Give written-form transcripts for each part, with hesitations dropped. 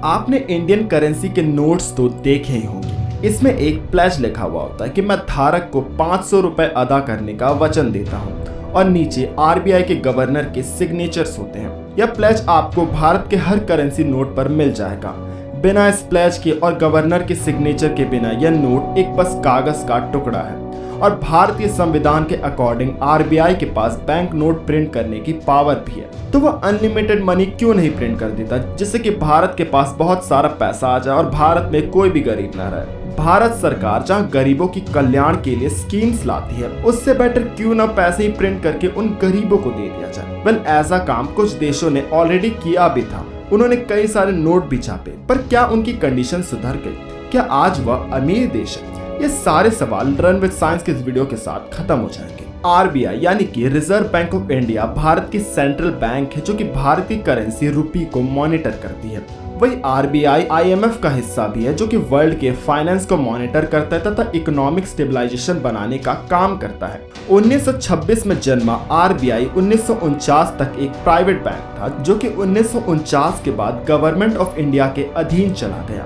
आपने Indian currency के notes तो देखे ही होंगे। इसमें एक प्लेज लिखा हुआ होता है कि मैं धारक को 500 रुपए अदा करने का वचन देता हूँ और नीचे आरबीआई के गवर्नर के सिग्नेचर्स होते हैं। यह प्लेज आपको भारत के हर करेंसी नोट पर मिल जाएगा। बिना इस प्लेज के और गवर्नर के सिग्नेचर के बिना यह नोट एक बस कागज का टुकड़ा है और भारतीय संविधान के अकॉर्डिंग आरबीआई के पास बैंक नोट प्रिंट करने की पावर भी है। तो वह अनलिमिटेड मनी क्यों नहीं प्रिंट कर देता, जिससे कि भारत के पास बहुत सारा पैसा आ जाए और भारत में कोई भी गरीब ना रहे। भारत सरकार जहां गरीबों की कल्याण के लिए स्कीम्स लाती है, उससे बेटर क्यों ना पैसे ही प्रिंट करके उन गरीबों को दे दिया जाए। वेल, ऐसा काम कुछ देशों ने ऑलरेडी किया भी था। उन्होंने कई सारे नोट भी छापे, पर क्या उनकी कंडीशन सुधर गई? क्या आज वह अमीर देश है? ये सारे सवाल रन विद साइंस के इस वीडियो के साथ खत्म हो जाएंगे। आरबीआई यानी कि reserve bank of India Bharat की सेंट्रल बैंक है जो कि भारतीय करेंसी रुपी को मॉनिटर करती है। वही आरबीआई आईएमएफ का हिस्सा भी है जो कि वर्ल्ड के फाइनेंस को मॉनिटर करता है तथा इकोनॉमिक स्टेबलाइजेशन बनाने का काम करता है। 1926 में जन्मा आरबीआई 1949 तक एक प्राइवेट बैंक था जो कि 1949 के बाद गवर्नमेंट ऑफ इंडिया के अधीन चला गया।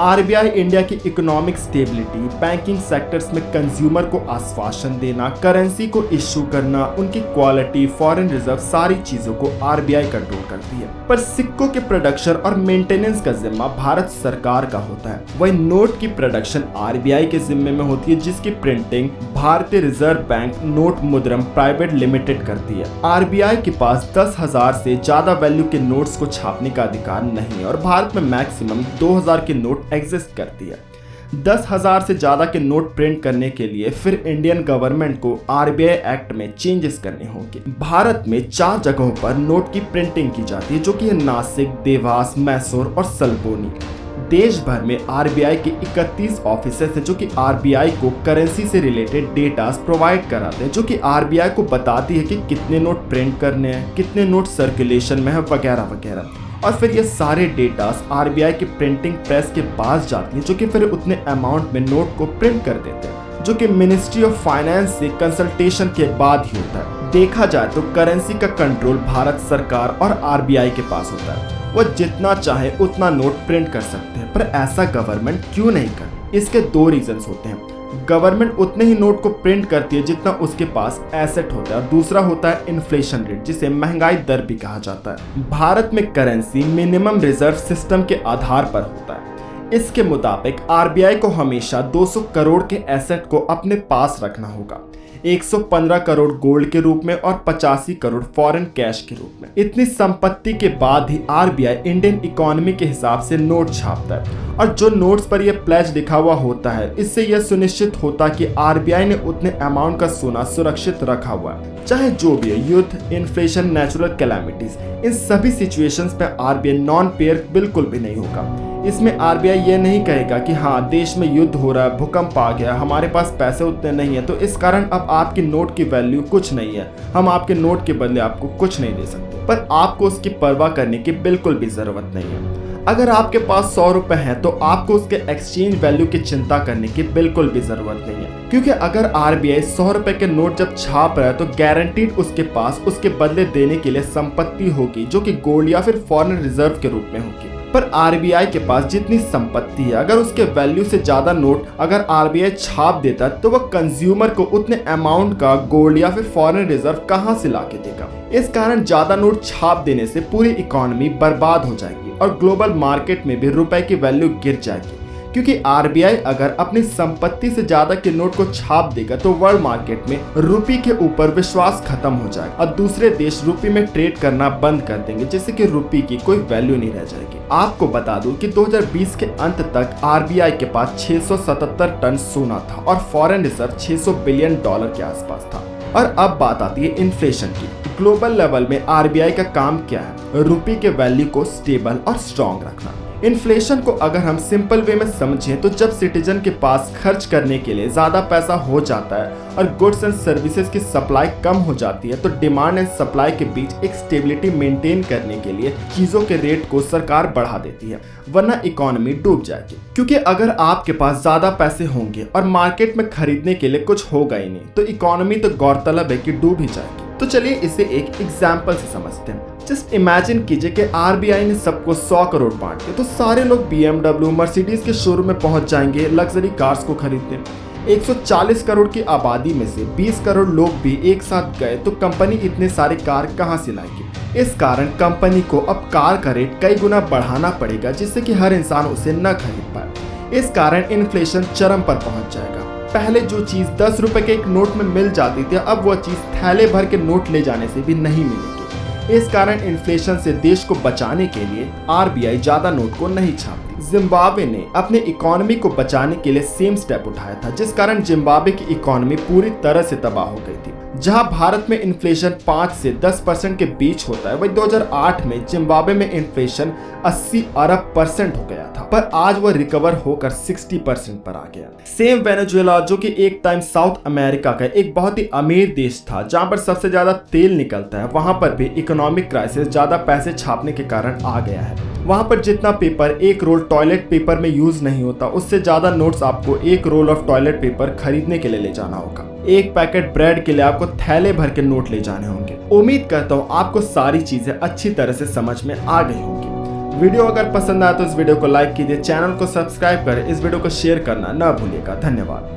आरबीआई इंडिया की इकोनॉमिक स्टेबिलिटी, बैंकिंग सेक्टर्स में कंज्यूमर को आश्वासन देना, करेंसी को इश्यू करना, उनकी क्वालिटी, फॉरेन रिजर्व, सारी चीजों को आरबीआई कंट्रोल करती है। पर सिक्कों के प्रोडक्शन और मेंटेनेंस का जिम्मा भारत सरकार का होता है। वही नोट की प्रोडक्शन आरबीआई के जिम्मे में होती है, जिसकी printing Bharatiya reserve bank note Mudran private limited करती है। आरबीआई के पास 10,000 से ज्यादा वैल्यू के नोट्स को छापने का अधिकार नहीं है और भारत में मैक्सिमम 2,000 के नोट एग्जिस्ट करती है। 10,000 से ज्यादा के नोट प्रिंट करने के लिए फिर इंडियन गवर्नमेंट को आरबीआई एक्ट में चेंजेस करने होंगे। भारत में 4 जगहों पर नोट की प्रिंटिंग की जाती है जो कि नासिक, देवास, मैसूर और सलबोनी। देश भर में आरबीआई के 31 ऑफिसर्स हैं जो कि आरबीआई को करेंसी से रिलेटेड डेटा प्रोवाइड कराते हैं, जो कि आरबीआई को बताती है कि कितने नोट प्रिंट करने हैं, कितने नोट सर्कुलेशन में है, वगैरह वगैरह। और फिर ये सारे डेटास आरबीआई की प्रिंटिंग प्रेस के पास जाती है जो कि फिर उतने अमाउंट में नोट को प्रिंट कर देते हैं, जो कि मिनिस्ट्री ऑफ फाइनेंस से कंसल्टेशन के बाद ही होता है। देखा जाए तो करेंसी का कंट्रोल भारत सरकार और आरबीआई के पास होता है। वह जितना चाहे उतना नोट प्रिंट कर सकते हैं, पर ऐसा गवर्नमेंट क्यों नहीं कर? इसके 2 रीजंस होते हैं। गवर्नमेंट उतने ही नोट को प्रिंट करती है जितना उसके पास एसेट होता है। दूसरा होता है इन्फ्लेशन रेट, जिसे महंगाई दर भी कहा जाता है। भारत में करेंसी मिनिमम रिजर्व सिस्टम के आधार पर होता है। इसके मुताबिक आरबीआई को हमेशा 200 करोड़ के एसेट को अपने पास रखना होगा, 115 करोड़ गोल्ड के रूप में और 85 करोड़ फॉरेन कैश के रूप में। इतनी संपत्ति के बाद ही आरबीआई इंडियन इकोनॉमी के हिसाब से नोट छापता है और जो नोट्स पर यह प्लेज लिखा हुआ होता है, इससे यह सुनिश्चित होता कि आरबीआई ने उतने अमाउंट का सोना सुरक्षित रखा हुआ है। चाहे जो भी है, युद्ध, इन्फ्लेशन, नेचुरल कैलामिटीज, इन सभी सिचुएशंस पे आरबीआई नॉन पेयर बिल्कुल भी नहीं होगा। इसमें आरबीआई ये नहीं कहेगा कि हाँ, देश में युद्ध हो रहा है, भूकंप आ गया, हमारे पास पैसे उतने नहीं है तो इस कारण अब आपकी नोट की वैल्यू कुछ नहीं है, हम आपके नोट के बदले आपको कुछ नहीं दे सकते। पर आपको उसकी परवाह करने की बिल्कुल भी जरूरत नहीं है। अगर आपके पास 100 रुपए हैं तो आपको उसके एक्सचेंज वैल्यू की चिंता करने की बिल्कुल भी जरूरत नहीं है, क्योंकि अगर आरबीआई 100 रुपए के नोट जब छाप रहा है तो गारंटीड उसके पास उसके बदले देने के लिए संपत्ति होगी जो कि गोल्ड या फिर फॉरेन रिजर्व के रूप में होगी। पर आरबीआई के पास जितनी संपत्ति है, अगर उसके वैल्यू से ज्यादा नोट अगर आरबीआई छाप देता तो वह कंज्यूमर को उतने अमाउंट का गोल्ड या फिर फॉरेन रिजर्व कहां से लाके देगा। इस कारण ज्यादा नोट छाप देने से पूरी इकोनॉमी बर्बाद हो जाएगी और ग्लोबल मार्केट में भी रुपए की वैल्यू गिर जाएगी, क्योंकि आरबीआई अगर अपनी संपत्ति से ज्यादा के नोट को छाप देगा तो वर्ल्ड मार्केट में रुपये के ऊपर विश्वास खत्म हो जाएगा और दूसरे देश रुपये में ट्रेड करना बंद कर देंगे, जिससे कि रुपये की कोई वैल्यू नहीं रह जाएगी। आपको बता दूं कि 2020 के अंत तक आरबीआई के पास 677 टन सोना था और फॉरेन रिजर्व $600 बिलियन के आसपास था। और अब बात आती है इन्फ्लेशन की। ग्लोबल लेवल में आरबीआई का काम क्या है? रुपये के वैल्यू को स्टेबल और स्ट्रॉन्ग रखना। इन्फ्लेशन को अगर हम सिंपल वे में समझें तो जब सिटीजन के पास खर्च करने के लिए ज्यादा पैसा हो जाता है और गुड्स एंड सर्विसेज की सप्लाई कम हो जाती है तो डिमांड एंड सप्लाई के बीच एक स्टेबिलिटी मेंटेन करने के लिए चीजों के रेट को सरकार बढ़ा देती है, वरना इकोनॉमी डूब जाएगी। क्योंकि अगर आपके पास ज्यादा पैसे होंगे और मार्केट में खरीदने के लिए कुछ होगा ही नहीं तो इकोनॉमी तो गौरतलब है कि डूब ही जाएगी। तो चलिए इसे एक एग्जाम्पल से समझते हैं। जस्ट इमेजिन कीजिए कि आरबीआई ने सबको 100 करोड़ बांट दिए, तो सारे लोग BMW, मर्सिडीज के शोरूम में पहुंच जाएंगे लग्जरी कार्स को खरीदने। 140 करोड़ की आबादी में से 20 करोड़ लोग भी एक साथ गए तो कंपनी इतने सारे कार कहां से लाएगी। इस कारण कंपनी को अब कार का रेट कई गुना बढ़ाना पड़ेगा, जिससे कि हर इंसान उसे न खरीद पाए। इस कारण इन्फ्लेशन चरम पर पहुंच जाएगा। पहले जो चीज 10 रुपए के एक नोट में मिल जाती थी, अब वह चीज थैले भर के नोट ले जाने से भी नहीं मिलेगी। इस कारण इन्फ्लेशन से देश को बचाने के लिए आरबीआई ज्यादा नोट को नहीं छापती। जिम्बाब्वे ने अपने इकोनॉमी को बचाने के लिए सेम स्टेप उठाया था, जिस कारण जिम्बाब्वे की इकोनॉमी पूरी तरह से तबाह हो गई थी। जहां भारत में इन्फ्लेशन 5 से 10% के बीच होता है, वही 2008 में जिम्बाब्वे में इन्फ्लेशन 80 अरब % हो गया था, पर आज वह रिकवर होकर 60% पर आ गया। सेम वेनेजुएला, जो कि एक टाइम साउथ अमेरिका का एक बहुत ही अमीर देश था, जहां पर सबसे ज्यादा तेल निकलता है, वहां पर भी इकोनॉमिक क्राइसिस ज्यादा पैसे छापने के कारण आ गया है। वहां पर जितना पेपर एक रोल टॉयलेट पेपर में यूज नहीं होता, उससे ज्यादा नोट्स आपको एक रोल ऑफ टॉयलेट पेपर खरीदने के लिए ले जाना होगा। एक पैकेट ब्रेड के लिए आपको थैले भर के नोट ले जाने होंगे। उम्मीद करता हूँ आपको सारी चीजें अच्छी तरह से समझ में आ गई होंगी। वीडियो अगर पसंद आया तो इस वीडियो को लाइक कीजिए, चैनल को सब्सक्राइब करें, इस वीडियो को शेयर करना न भूलिएगा। धन्यवाद।